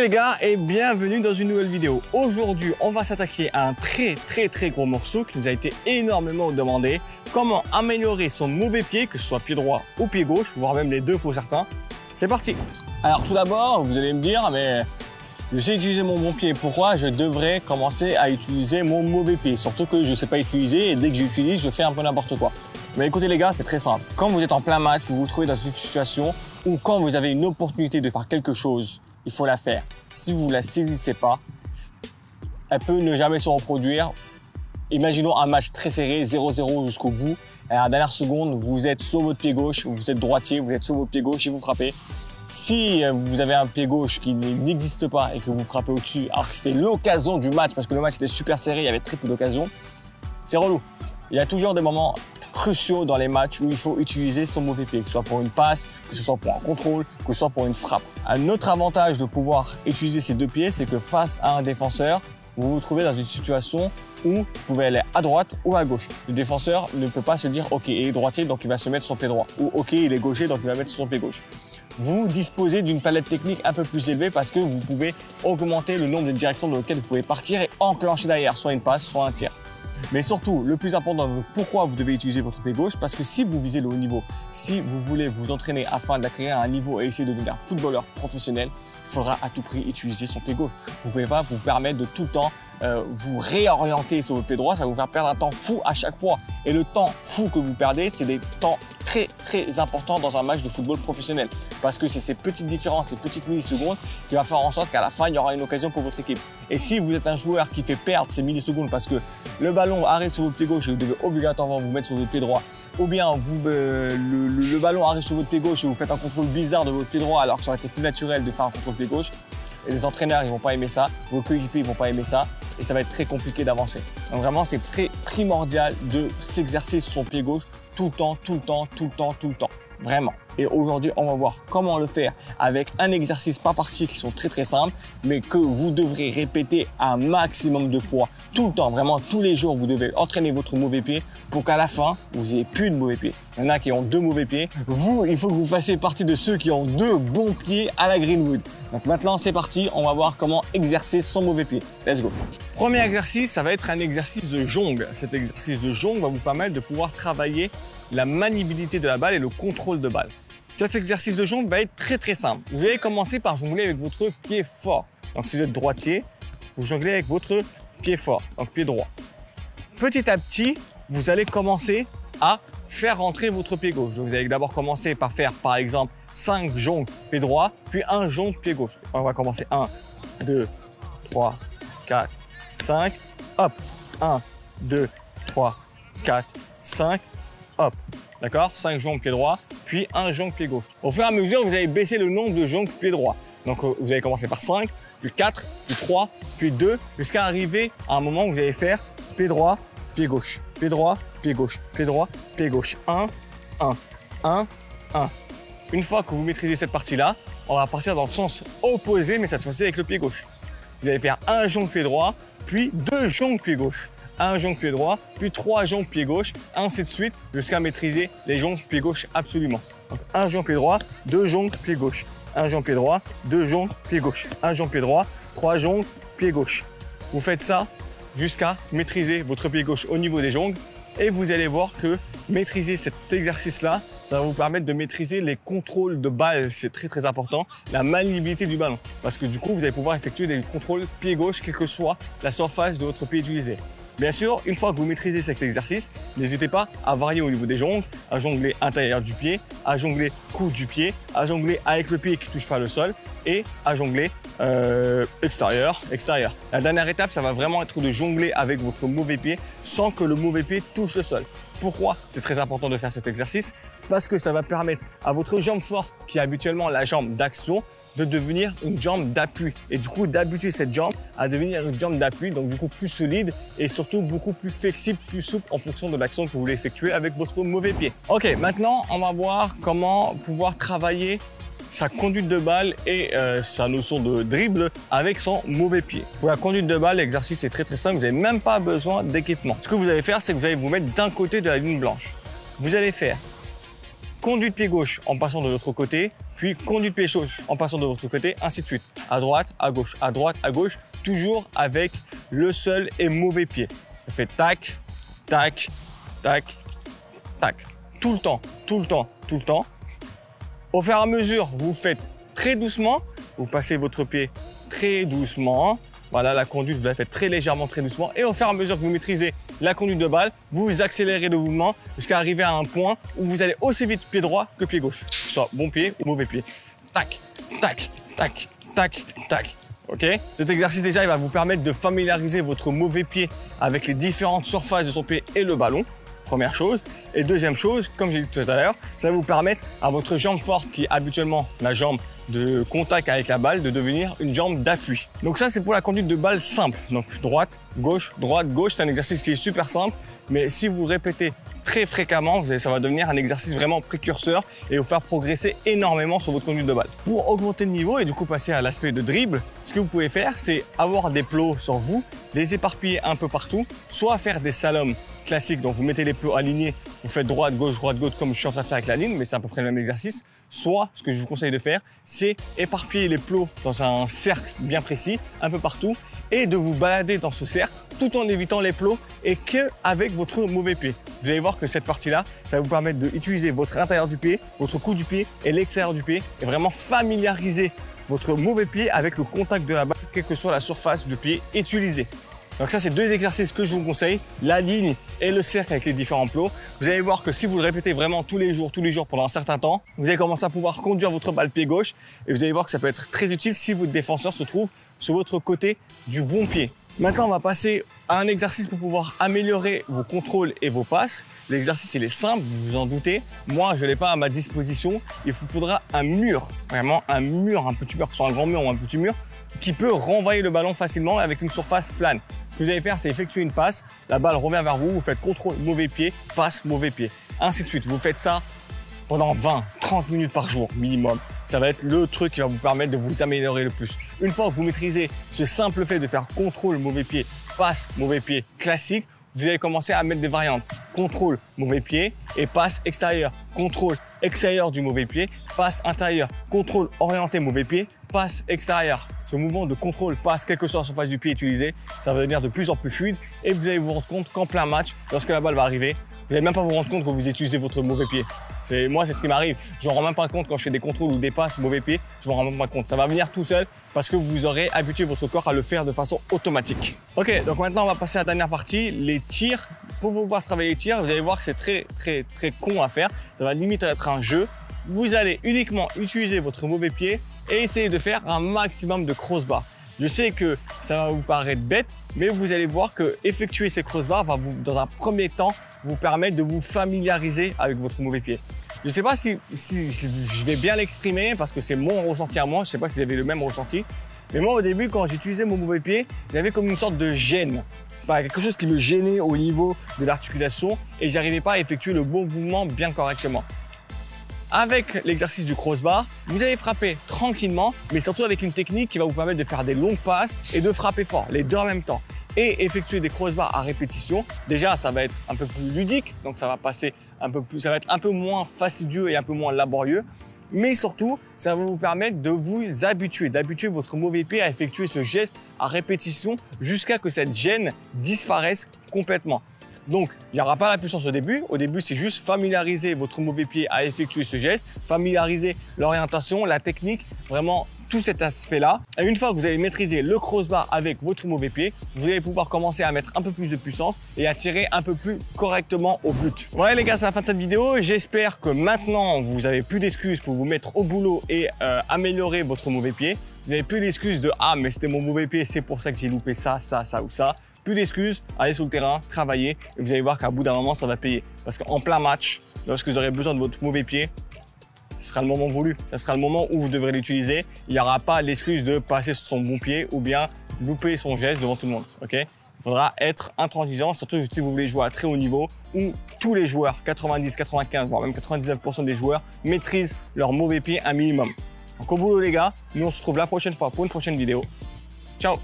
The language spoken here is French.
les gars et bienvenue dans une nouvelle vidéo. Aujourd'hui, on va s'attaquer à un très gros morceau qui nous a été énormément demandé. Comment améliorer son mauvais pied, que ce soit pied droit ou pied gauche, voire même les deux pour certains. C'est parti. Alors tout d'abord, vous allez me dire, mais je sais utiliser mon bon pied, pourquoi je devrais commencer à utiliser mon mauvais pied? Surtout que je ne sais pas utiliser et dès que j'utilise, je fais un peu n'importe quoi. Mais écoutez les gars, c'est très simple. Quand vous êtes en plein match, vous vous trouvez dans une situation où quand vous avez une opportunité de faire quelque chose, il faut la faire. Si vous ne la saisissez pas, elle peut ne jamais se reproduire. Imaginons un match très serré, 0-0 jusqu'au bout. Et à la dernière seconde, vous êtes sur votre pied gauche, vous êtes droitier, vous êtes sur votre pied gauche et vous frappez. Si vous avez un pied gauche qui n'existe pas et que vous frappez au-dessus, alors que c'était l'occasion du match, parce que le match était super serré, il y avait très peu d'occasions, c'est relou. Il y a toujours des moments cruciaux dans les matchs où il faut utiliser son mauvais pied, que ce soit pour une passe, que ce soit pour un contrôle, que ce soit pour une frappe. Un autre avantage de pouvoir utiliser ces deux pieds, c'est que face à un défenseur, vous vous trouvez dans une situation où vous pouvez aller à droite ou à gauche. Le défenseur ne peut pas se dire « Ok, il est droitier, donc il va se mettre sur son pied droit » ou « Ok, il est gaucher, donc il va mettre sur son pied gauche ». Vous disposez d'une palette technique un peu plus élevée parce que vous pouvez augmenter le nombre de directions dans lesquelles vous pouvez partir et enclencher derrière, soit une passe, soit un tir. Mais surtout, le plus important, pourquoi vous devez utiliser votre pied gauche? Parce que si vous visez le haut niveau, si vous voulez vous entraîner afin d'acquérir un niveau et essayer de devenir footballeur professionnel, il faudra à tout prix utiliser son pied gauche. Vous ne pouvez pas vous permettre de tout le temps vous réorienter sur votre pied droit, ça va vous faire perdre un temps fou à chaque fois. Et le temps fou que vous perdez, c'est des temps très importants dans un match de football professionnel. Parce que c'est ces petites différences, ces petites millisecondes qui vont faire en sorte qu'à la fin, il y aura une occasion pour votre équipe. Et si vous êtes un joueur qui fait perdre ces millisecondes parce que le ballon arrive sur votre pied gauche et vous devez obligatoirement vous mettre sur votre pied droit, ou bien le ballon arrive sur votre pied gauche et vous faites un contrôle bizarre de votre pied droit alors que ça aurait été plus naturel de faire un contrôle pied gauche, et les entraîneurs ils vont pas aimer ça, vos coéquipiers ils vont pas aimer ça et ça va être très compliqué d'avancer. Donc vraiment c'est très primordial de s'exercer sur son pied gauche tout le temps. Vraiment. Et aujourd'hui, on va voir comment le faire avec un exercice par partie qui sont très simples, mais que vous devrez répéter un maximum de fois, tout le temps, vraiment tous les jours, vous devez entraîner votre mauvais pied pour qu'à la fin, vous n'ayez plus de mauvais pieds. Il y en a qui ont deux mauvais pieds. Vous, il faut que vous fassiez partie de ceux qui ont deux bons pieds à la Greenwood. Donc maintenant, c'est parti, on va voir comment exercer son mauvais pied. Let's go. Premier exercice, ça va être un exercice de jongle. Cet exercice de jongle va vous permettre de pouvoir travailler la maniabilité de la balle et le contrôle de balle. Cet exercice de jongle va être très simple. Vous allez commencer par jongler avec votre pied fort. Donc si vous êtes droitier, vous jonglez avec votre pied fort, donc pied droit. Petit à petit, vous allez commencer à faire rentrer votre pied gauche. Donc vous allez d'abord commencer par faire par exemple 5 jongles pied droit, puis un jongle pied gauche. On va commencer 1, 2, 3, 4, 5, hop, 1, 2, 3, 4, 5, hop, d'accord, 5 jongles pied droit, puis un jongle pied gauche. Au fur et à mesure, vous allez baisser le nombre de jongles pied droit. Donc, vous allez commencer par 5, puis 4, puis 3, puis 2, jusqu'à arriver à un moment où vous allez faire pied droit, pied gauche, pied droit, pied gauche, pied droit, pied gauche. 1, 1, 1, 1. Une fois que vous maîtrisez cette partie-là, on va partir dans le sens opposé, mais cette fois-ci avec le pied gauche. Vous allez faire un jongle pied droit, puis 2 jongles pied gauche. Un jongle pied droit, puis 3 jongles pied gauche, ainsi de suite, jusqu'à maîtriser les jongles pied gauche absolument. Donc, un jongle pied droit, 2 jongles pied gauche. Un jongle pied droit, 2 jongles pied gauche. Un jongle pied droit, 3 jongles pied gauche. Vous faites ça jusqu'à maîtriser votre pied gauche au niveau des jongles et vous allez voir que maîtriser cet exercice-là, ça va vous permettre de maîtriser les contrôles de balle, c'est très important, la maniabilité du ballon. Parce que du coup, vous allez pouvoir effectuer des contrôles pied gauche, quelle que soit la surface de votre pied utilisé. Bien sûr, une fois que vous maîtrisez cet exercice, n'hésitez pas à varier au niveau des jongles, à jongler intérieur du pied, à jongler coude du pied, à jongler avec le pied qui ne touche pas le sol et à jongler extérieur. La dernière étape, ça va vraiment être de jongler avec votre mauvais pied sans que le mauvais pied touche le sol. Pourquoi c'est très important de faire cet exercice? Parce que ça va permettre à votre jambe forte, qui est habituellement la jambe d'action, de devenir une jambe d'appui et du coup d'habituer cette jambe à devenir une jambe d'appui, donc du coup plus solide et surtout beaucoup plus flexible, plus souple en fonction de l'action que vous voulez effectuer avec votre mauvais pied. Ok, maintenant on va voir comment pouvoir travailler sa conduite de balle et sa notion de dribble avec son mauvais pied. Pour la conduite de balle, l'exercice est très simple, vous n'avez même pas besoin d'équipement. Ce que vous allez faire, c'est que vous allez vous mettre d'un côté de la ligne blanche. Vous allez faire conduit de pied gauche en passant de l'autre côté, puis conduit de pied gauche en passant de l'autre côté, ainsi de suite. À droite, à gauche, toujours avec le seul et mauvais pied. Ça fait tac, tac, tac, tac. Tout le temps, tout le temps, tout le temps. Au fur et à mesure, vous faites très doucement, vous passez votre pied très doucement. Voilà, la conduite, vous la faites très légèrement, très doucement. Et au fur et à mesure que vous maîtrisez la conduite de balle, vous accélérez le mouvement jusqu'à arriver à un point où vous allez aussi vite pied droit que pied gauche. Que ce soit bon pied ou mauvais pied. Tac, tac, tac, tac, tac. Ok? Cet exercice déjà, il va vous permettre de familiariser votre mauvais pied avec les différentes surfaces de son pied et le ballon. Première chose. Et deuxième chose, comme j'ai dit tout à l'heure, ça va vous permettre à votre jambe forte, qui est habituellement la jambe de contact avec la balle, de devenir une jambe d'appui. Donc ça, c'est pour la conduite de balle simple. Donc droite, gauche, c'est un exercice qui est super simple. Mais si vous répétez très fréquemment, ça va devenir un exercice vraiment précurseur et vous faire progresser énormément sur votre conduite de balle. Pour augmenter le niveau et du coup passer à l'aspect de dribble, ce que vous pouvez faire, c'est avoir des plots sur vous, les éparpiller un peu partout, soit faire des slaloms classiques, donc vous mettez les plots alignés, vous faites droite, gauche, comme je suis en train de faire avec la ligne, mais c'est à peu près le même exercice. Soit, ce que je vous conseille de faire, c'est éparpiller les plots dans un cercle bien précis, un peu partout, et de vous balader dans ce cercle tout en évitant les plots et qu'avec votre mauvais pied. Vous allez voir que cette partie-là, ça va vous permettre d'utiliser votre intérieur du pied, votre cou du pied et l'extérieur du pied et vraiment familiariser votre mauvais pied avec le contact de la balle, quelle que soit la surface du pied utilisée. Donc ça, c'est deux exercices que je vous conseille, la ligne et le cercle avec les différents plots. Vous allez voir que si vous le répétez vraiment tous les jours pendant un certain temps, vous allez commencer à pouvoir conduire votre balle pied gauche et vous allez voir que ça peut être très utile si votre défenseur se trouve sur votre côté du bon pied. Maintenant, on va passer à un exercice pour pouvoir améliorer vos contrôles et vos passes. L'exercice, il est simple, vous vous en doutez. Moi, je ne l'ai pas à ma disposition. Il vous faudra un mur, vraiment un mur, un petit mur, que ce soit un grand mur ou un petit mur, qui peut renvoyer le ballon facilement avec une surface plane. Ce que vous allez faire, c'est effectuer une passe, la balle revient vers vous, vous faites contrôle mauvais pied, passe mauvais pied, ainsi de suite. Vous faites ça pendant 20-30 minutes par jour minimum. Ça va être le truc qui va vous permettre de vous améliorer le plus. Une fois que vous maîtrisez ce simple fait de faire contrôle mauvais pied, passe mauvais pied classique, vous allez commencer à mettre des variantes. Contrôle mauvais pied et passe extérieur. Contrôle extérieur du mauvais pied, passe intérieur. Contrôle orienté mauvais pied, passe extérieur. Ce mouvement de contrôle passe, quelle que soit la surface du pied utilisée, ça va devenir de plus en plus fluide et vous allez vous rendre compte qu'en plein match, lorsque la balle va arriver, vous n'allez même pas vous rendre compte que vous utilisez votre mauvais pied. Moi, c'est ce qui m'arrive. Je ne me rends même pas compte quand je fais des contrôles ou des passes mauvais pied, je ne me rends même pas compte. Ça va venir tout seul parce que vous aurez habitué votre corps à le faire de façon automatique. Ok, donc maintenant, on va passer à la dernière partie, les tirs. Pour pouvoir travailler les tirs, vous allez voir que c'est très con à faire. Ça va limite être un jeu. Vous allez uniquement utiliser votre mauvais pied et essayer de faire un maximum de crossbar. Je sais que ça va vous paraître bête, mais vous allez voir que effectuer ces crossbars va dans un premier temps, vous permettre de vous familiariser avec votre mauvais pied. Je ne sais pas si je vais bien l'exprimer parce que c'est mon ressenti à moi. Je ne sais pas si vous avez le même ressenti. Mais moi, au début, quand j'utilisais mon mauvais pied, j'avais comme une sorte de gêne. Enfin, quelque chose qui me gênait au niveau de l'articulation et j'arrivais pas à effectuer le bon mouvement bien correctement. Avec l'exercice du crossbar, vous allez frapper tranquillement, mais surtout avec une technique qui va vous permettre de faire des longues passes et de frapper fort, les deux en même temps. Et effectuer des crossbars à répétition. Déjà, ça va être un peu plus ludique, donc ça va passer ça va être un peu moins fastidieux et un peu moins laborieux. Mais surtout, ça va vous permettre de vous habituer, d'habituer votre mauvais pied à effectuer ce geste à répétition jusqu'à que cette gêne disparaisse complètement. Donc, il n'y aura pas la puissance au début. Au début, c'est juste familiariser votre mauvais pied à effectuer ce geste, familiariser l'orientation, la technique, vraiment tout cet aspect-là. Et une fois que vous avez maîtrisé le crossbar avec votre mauvais pied, vous allez pouvoir commencer à mettre un peu plus de puissance et à tirer un peu plus correctement au but. Voilà les gars, c'est la fin de cette vidéo. J'espère que maintenant, vous avez plus d'excuses pour vous mettre au boulot et améliorer votre mauvais pied. Vous n'avez plus d'excuses de « Ah, mais c'était mon mauvais pied, c'est pour ça que j'ai loupé ça, ça, ça ou ça ». Plus d'excuses, allez sur le terrain, travaillez et vous allez voir qu'à bout d'un moment, ça va payer. Parce qu'en plein match, lorsque vous aurez besoin de votre mauvais pied, ce sera le moment voulu. Ce sera le moment où vous devrez l'utiliser. Il n'y aura pas l'excuse de passer sur son bon pied ou bien louper son geste devant tout le monde. Okay, il faudra être intransigeant, surtout si vous voulez jouer à très haut niveau où tous les joueurs, 90, 95, voire même 99% des joueurs maîtrisent leur mauvais pied un minimum. Donc au boulot les gars, nous on se retrouve la prochaine fois pour une prochaine vidéo. Ciao!